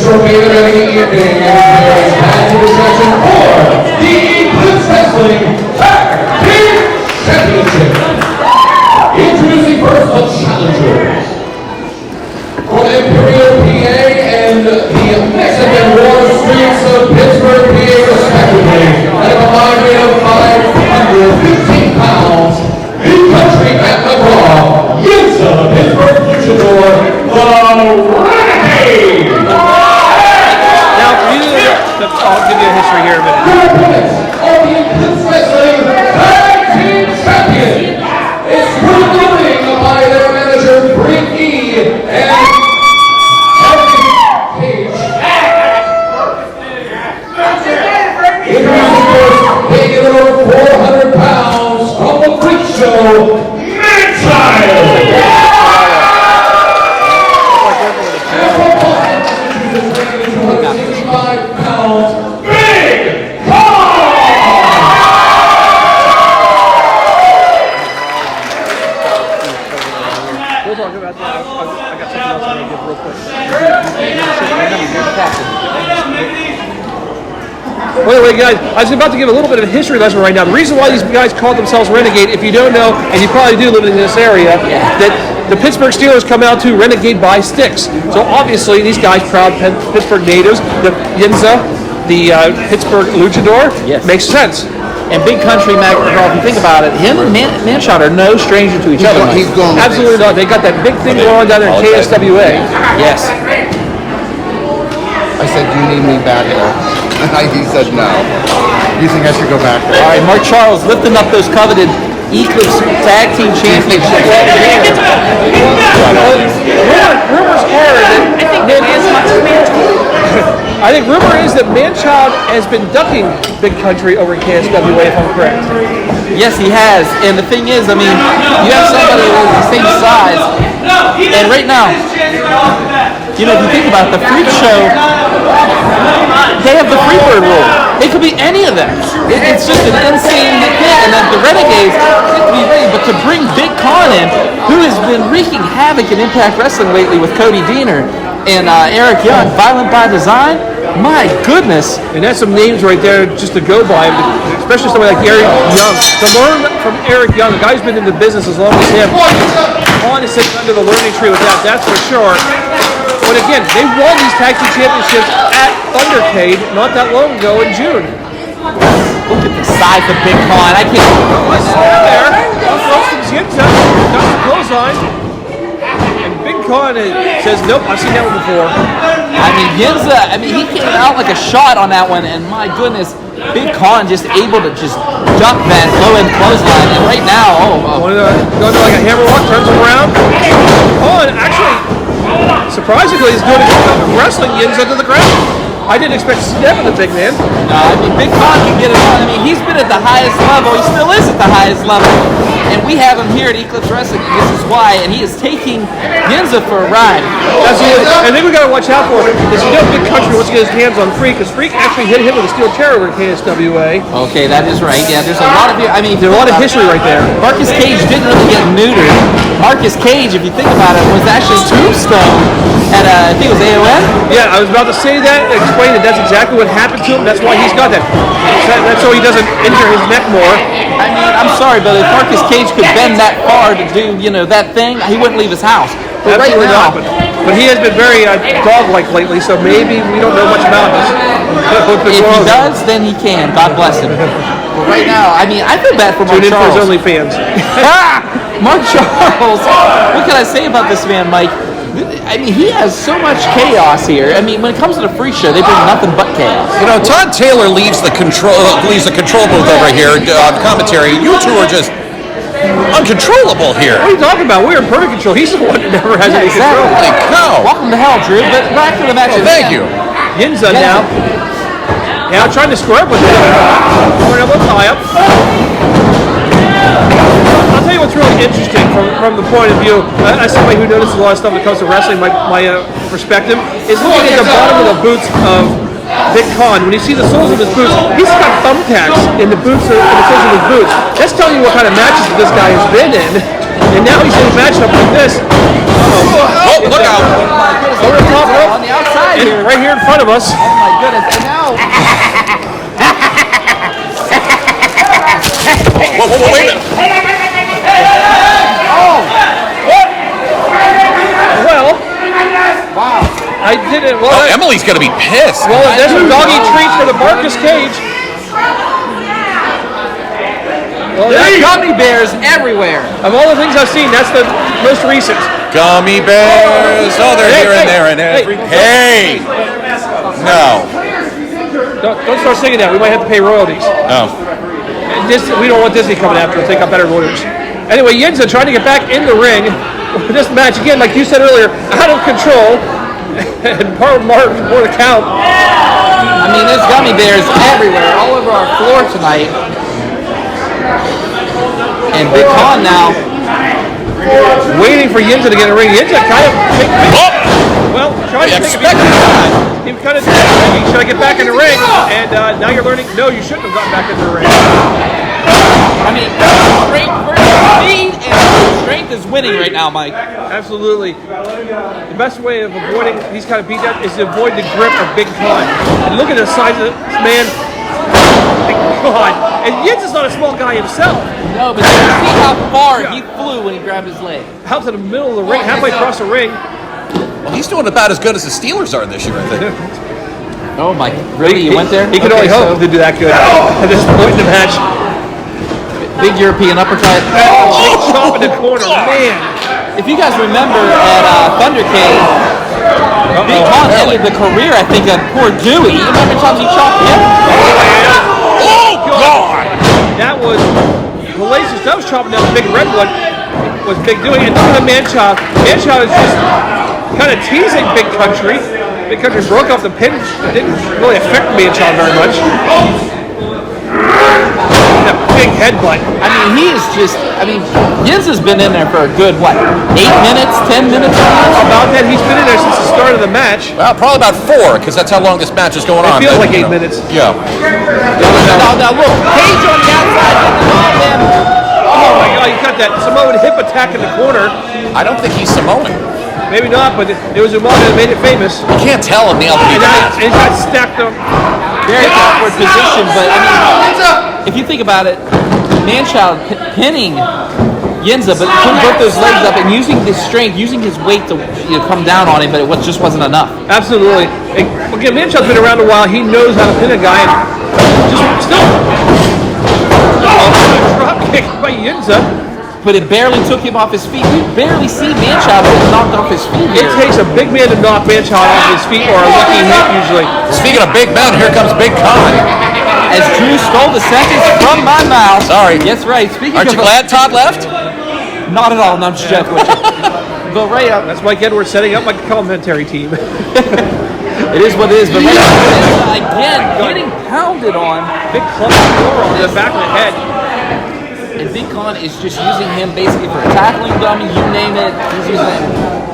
short-game evening and discussion for the Eclipse Wrestling Tag Team Championship. Introducing first the challengers. For Imperial PA and the Mexican War Streets of Pittsburgh, PA respectively, at a combined weight of 515 pounds, the country at McGraw, Yinza, Pittsburgh Luchador, the Renegades! Now, I'll give you a history here in a minute. Your opponents are the Eclipse Wrestling Tag Team Champion. It's currently winning by their manager, Freek and weighing over 400 pounds from the FreekShow, Man-Child! And from Boston, Massachusetts, weighing 265 pounds, Big Con! We'll talk about that. I got something else I need to give real quick. Well, anyway, guys, I was about to give a little bit of a history lesson right now. The reason why these guys call themselves Renegade, if you don't know, and you probably do live in this area, that the Pittsburgh Steelers come out to Renegade by sticks. So obviously, these guys, proud Pittsburgh natives, the Yinza, the Pittsburgh Luchador, makes sense. And Big Country McGraw, if you think about it, him and Manshot are no stranger to each other. He's going absolutely not. They got that big thing going on down there in KSWA. Yes. I said, do you need me back here? He said no. You think I should go back there? All right, Mark Charles lifting up those coveted Eclipse Tag Team Championships. Rumors are that I think rumor is that Manchild has been ducking Big Country over in KSWA, if I'm correct. Yes, he has. And the thing is, I mean, you have somebody the same size, and right now, you know, if you think about it, the FreekShow, they have the Freebird rule. It could be any of them. It's just an insane thing. And then the Renegades could be ready, but to bring Big Con in, who has been wreaking havoc in Impact Wrestling lately with Cody Deaner and Eric Young, Violent by Design, my goodness. And that's some names right there just to go by, especially somebody like Eric Young. To learn from Eric Young, a guy who's been in the business as long as him, Con is sitting under the learning tree with that's for sure. But again, they won these tag team championships at Thundercade not that long ago in June. Look at the size of Big Con. I can't. There, Yinza, got the clothesline, and Big Con says, "Nope, I've seen that one before." I mean, Yinza. I mean, he came out like a shot on that one, and my goodness, Big Con just able to just duck that low end clothesline. And right now, going to like a hammerlock, turns him around. Con actually. Surprisingly, he's doing a good job of wrestling Yinza to the ground. I didn't expect to see that with the big man. I mean, Big Con can get it on. I mean, he's been at the highest level. He still is at the highest level. And we have him here at Eclipse Wrestling. This is why. And he is taking Yinza for a ride. I think we got to watch out for it. Because you know Big Country wants to get his hands on Freek. Because Freek actually hit him with a steel chair over at KSWA. Okay, that is right. Yeah, there's a lot of, I mean, there's a lot of history right there. Marcus Cage didn't really get neutered. Marcus Cage, if you think about it, was actually Tombstone at, I think it was AON? Yeah, I was about to say that, explain that that's exactly what happened to him. That's why he's got that. That's so he doesn't injure his neck more. I mean, I'm sorry, but if Marcus Cage could bend that far to do, you know, that thing, he wouldn't leave his house. But absolutely right now, not. But he has been very dog-like lately, so maybe we don't know much about this. If he does, then he can. God bless him. But right now, I mean, I feel bad for Mark Tune in Charles. for his OnlyFans. Mark Charles. What can I say about this man, Mike? I mean, he has so much chaos here. I mean, when it comes to the FreekShow, they bring nothing but chaos. You know, Todd Taylor leaves the control booth over here on commentary. You two are just uncontrollable here. What are you talking about? We're in perfect control. He's the one that never has any control. Holy cow. Welcome to hell, Drew. But back to the match. Thank you. Yinza now. Now trying to square up with him. Over elbow tie up. I'll tell you what's really interesting from the point of view, as somebody who notices a lot of stuff when it comes to wrestling, my perspective, is looking at the bottom of the boots of Big Con. When you see the soles of his boots, he's got thumbtacks in the boots in the soles of his boots. That's telling you what kind of matches this guy has been in. And now he's in a matchup like this. Oh, look out. Over the top rope. On the outside here. Right here front of us. Oh my goodness! And now, Whoa, wait a minute. Well, wow! I didn't. Well, Oh, Emily's going to be pissed. well, there's a doggy treat for the Marcus Cage. Well, There's gummy bears everywhere. of all the things I've seen, that's the most recent. Gummy bears. Oh, they're here and there and every. Hey! No. Don't start singing that. We might have to pay royalties. Oh. We don't want Disney coming after us. They got better lawyers. Anyway, Yinza trying to get back in the ring. This match, again, like you said earlier, out of control. And more the count. I mean, there's gummy bears everywhere, all over our floor tonight. And Big Con now Waiting for Yinza to get in the ring. Yinza kind of trying to take he kind of should I get back in the ring? And now you're learning, no, you shouldn't have gotten back into the ring. I mean, speed and strength is winning right now, Mike. Absolutely. The best way of avoiding these kind of beatdowns is to avoid the grip of Big Con. And look at the size of this man. Big God. And Yinza's not a small guy himself. No, but you see how far he flew when he grabbed his leg. Out to the middle of the ring, halfway across the ring. Well, he's doing about as good as the Steelers are this year, I think. Oh my, really? You went there? He could only hope to do that good at this point in the match. Big European uppercut. Big chop in the corner, man. If you guys remember at Thundercade, Big Con ended the career, I think, of poor Dewey. You remember times he chopped him? Oh, God! That was hellacious. That was chopping down the big red one. Was Big Dewey. And look at the man-chop. Man-chop is just kind of teasing Big Country. Big Country broke off the pin. It didn't really affect man-chop very much. That big headbutt. I mean, he is just, Yinza's been in there for a good, 8 minutes, 10 minutes? About that, he's been in there since the start of the match. Well, probably about 4, because that's how long this match is going on. It feels like 8 minutes. Yeah. Now look, Page on the outside. Oh my God, you got that Samoan hip attack in the corner. I don't think he's Samoan. Maybe not, but it was Umar that made it famous. You can't tell him the other And he got stacked up. Very awkward position, but if you think about it, Manchild pinning Yinza, but putting both those legs up and using his strength, using his weight to come down on him, but it just wasn't enough. Absolutely. And, again, Manchild's been around a while. He knows how to pin a guy. And just still. Drop kick by Yinza. But it barely took him off his feet. We barely see Manchild get knocked off his feet here. It takes a big man to knock Manchild off his feet, or a lucky hit usually. Speaking of big men, here comes Big Con. As Drew stole the sentence from my mouth. Sorry. Yes, right. Speaking Aren't you glad Todd left? Not at all. No, I'm just joking with you. But right up. That's Mike Edwards setting up my commentary team. It is what it is. But right up, again, getting pounded on. Big club on the back of the head. And Big Con is just using him basically for a tackling dummy, you name it. He's using it.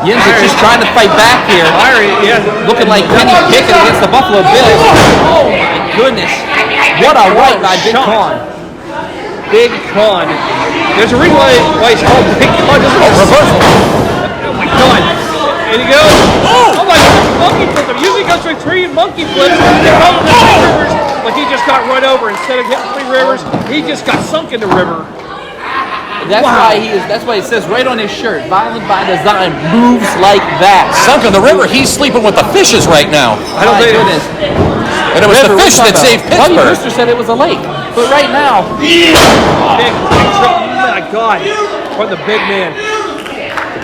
Yinza just trying to fight back here. Looking like Kenny Pickett against the Buffalo Bills. Oh my goodness. What a right by Big Con. Big Con. There's a reason why he's called Big Con. Reversal. Oh my God. And he goes, oh my God, monkey flips. I'm usually goes for 3 monkey flips. They call him the 3 rivers, but he just got run over. Instead of hitting 3 rivers, he just got sunk in the river. That's why it says right on his shirt, violent by design, moves like that. Sunk in the river. He's sleeping with the fishes right now. I don't think goodness. And it was the fish that saved Bobby Pittsburgh. Brewster said it was a lake. But right now, big drop. Oh my God. From the big man.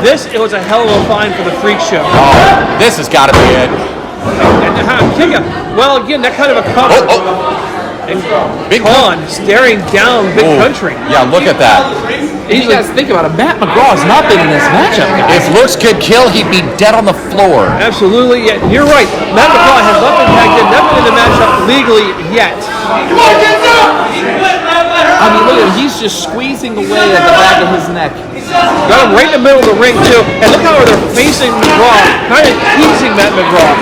It was a hell of a find for the Freak Show. Oh, this has got to be it. Well, again, that kind of a cover. And Big Con staring down Big Country. Yeah, look at that. you guys think about it, Matt McGraw has not been in this matchup, guys. If looks could kill, he'd be dead on the floor. Absolutely. Yeah, you're right. Matt McGraw has not been tagged in, never in the matchup legally yet. I mean, look at him. He's just squeezing away at the back of his neck. Got him right in the middle of the ring, too. And look how they're facing McGraw, kind of teasing Matt McGraw.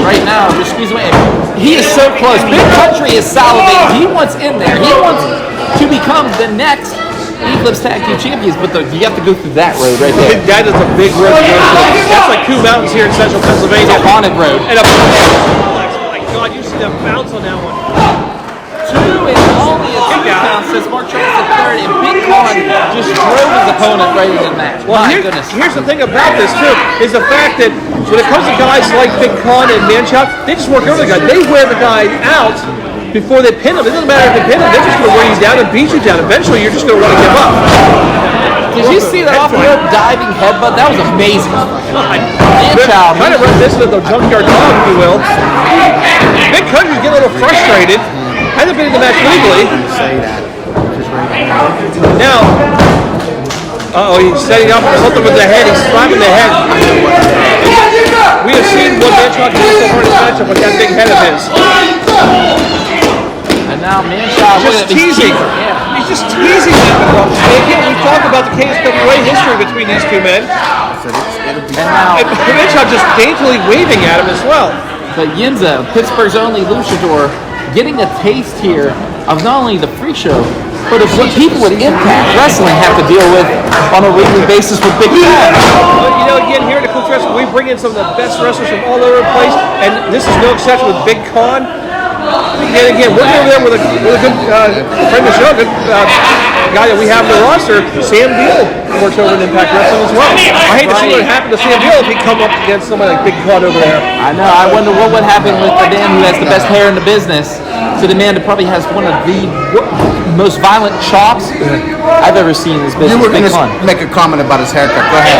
Right now, just squeezing away. He is so close. Big Country is salivating. He wants in there. He wants to become the next Eclipse Tag Team Champions, but you have to go through that road right there. That is a big road to go through. That's like two mountains here in central Pennsylvania. It's a haunted road. And oh my God, you see that bounce on that one. 2 and only a 2 count says Mark Charles III, and Big Con just drove his opponent right into the match. Well, My goodness. here's the thing about this too, is the fact that when it comes to guys like Big Con and Manchop, they just work over the guy. They wear the guy out before they pin him. It doesn't matter if they pin him, they're just going to wear you down and beat you down. Eventually, you're just going to want to give up. Did you see that off the rope diving headbutt? That was amazing. Manchop. Kind of reminiscent of the junkyard dog, if you will. Big Country's getting a little frustrated. Hasn't been in the match legally. Now, he's setting up something with the head. He's slapping the head. We have seen what Manchop do so far in this matchup with that big head of his. And now Manchop Just teasing. He's just teasing that. And again, we talk about the KSWA history between these two men. And now Manchop just daintily waving at him as well. But Yinza, Pittsburgh's only luchador, getting a taste here of not only the FreekShow, but of what people with Impact Wrestling have to deal with on a weekly basis with Big Con. Well, you know, again, here at Eclipse Wrestling, we bring in some of the best wrestlers from all over the place, and this is no exception with Big Con. And again, we're over there with a good friend of the show, good guy that we have in the roster, Sam Deal, who works over in Impact Wrestling as well. I hate to see what happened to Sam Deal if he come up against somebody like Big Con over there. I know. I wonder what would happen with the man who has the best hair in the business to the man that probably has one of the most violent chops I've ever seen in this business. You were going Big Con. to make a comment about his haircut. Go ahead.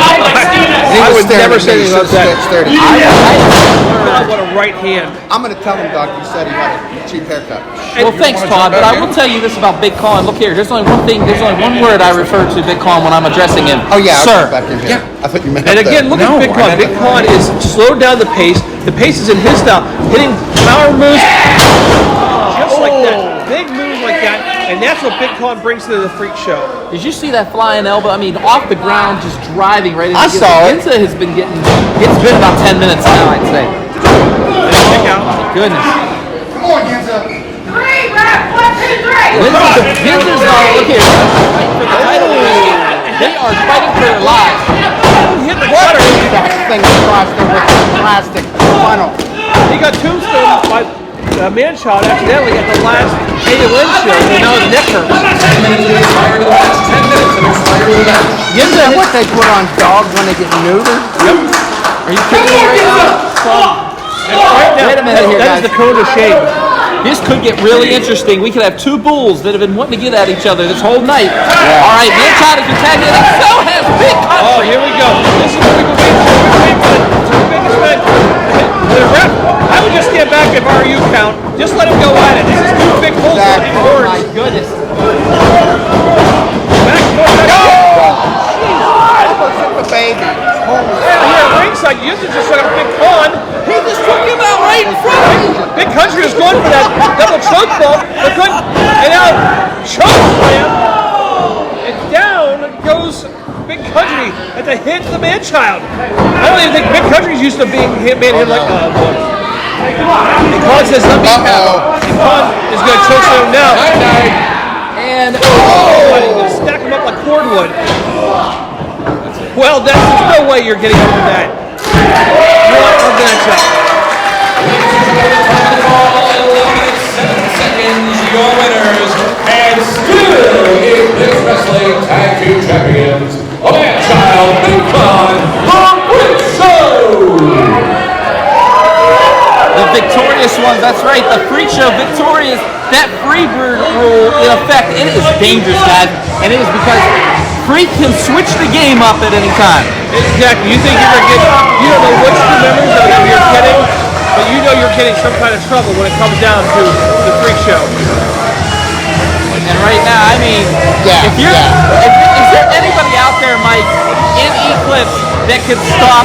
I would never say anything about that. I want a right hand. I'm going to tell him, Doc, you said he had a cheap haircut. Well, thanks, Todd, but I will tell you this about Big Con. Look here, there's only one thing, there's only one word I refer to Big Con when I'm addressing him. Oh, yeah. Sir. Back in here. I thought you meant And again, look at Big Con. Big Con is slowed down the pace. The pace is in his style, hitting power moves just like that. Big moves like that, and that's what Big Con brings to the FreekShow. Did you see that flying elbow? I mean, off the ground, just driving right into I saw it. Yinza has been getting, it's been about 10 minutes now, I'd say. Check out. Goodness. Come on, Yinza. 3, rep, 1, 2, 3. Yinza's look here. For the title, they are fighting for their lives. Hit the water. That thing across there with the plastic funnel. He got tombstone by Manchop accidentally at the last AON show, and now his neck hurts. 10 minutes to expire to the match. 10 minutes and expire to the match. Yinza, What they put on dogs when they get neutered? Yep. Are you kidding me right now? Right now, Wait a minute here, that is guys. the cone of shame. This could get really interesting. We could have two bulls that have been wanting to get at each other this whole night. All right, Manchop is attacking, and so has Big Con. Oh, here we go. This is what we've been waiting for. Two biggest men. The ref, I would just stand back if RU count. Just let him go at it. This is two big bulls That- running Oh horns. my goodness. Back, Baby. here at ringside, Yinza just shot a Big Con. He just took him out right in front of him. Big Country was going for that double choke ball, but couldn't. And now choke slam. And down goes Big Country at the hit of the man-child. I don't even think Big Country's used to being hit like boy. And Con says, let me have it. And Con is going to choke slam now. And He's going to stack him up like cordwood. Well, there's no way you're getting over that. What a matchup. 7 seconds, your winners, and still Eclipse Wrestling Tag Team Champions, a man-child, Big Con, the FreekShow! the victorious ones, that's right, the FreekShow victorious. That Freebird rule, in effect, it is dangerous, guys. And it is because Freek can switch the game up at any time. Exactly. You think you're going to get, you don't know which two members of them you're getting, but you know you're getting some kind of trouble when it comes down to the FreekShow. And right now, I mean, if you're, is there anybody out there, Mike, in Eclipse that can stop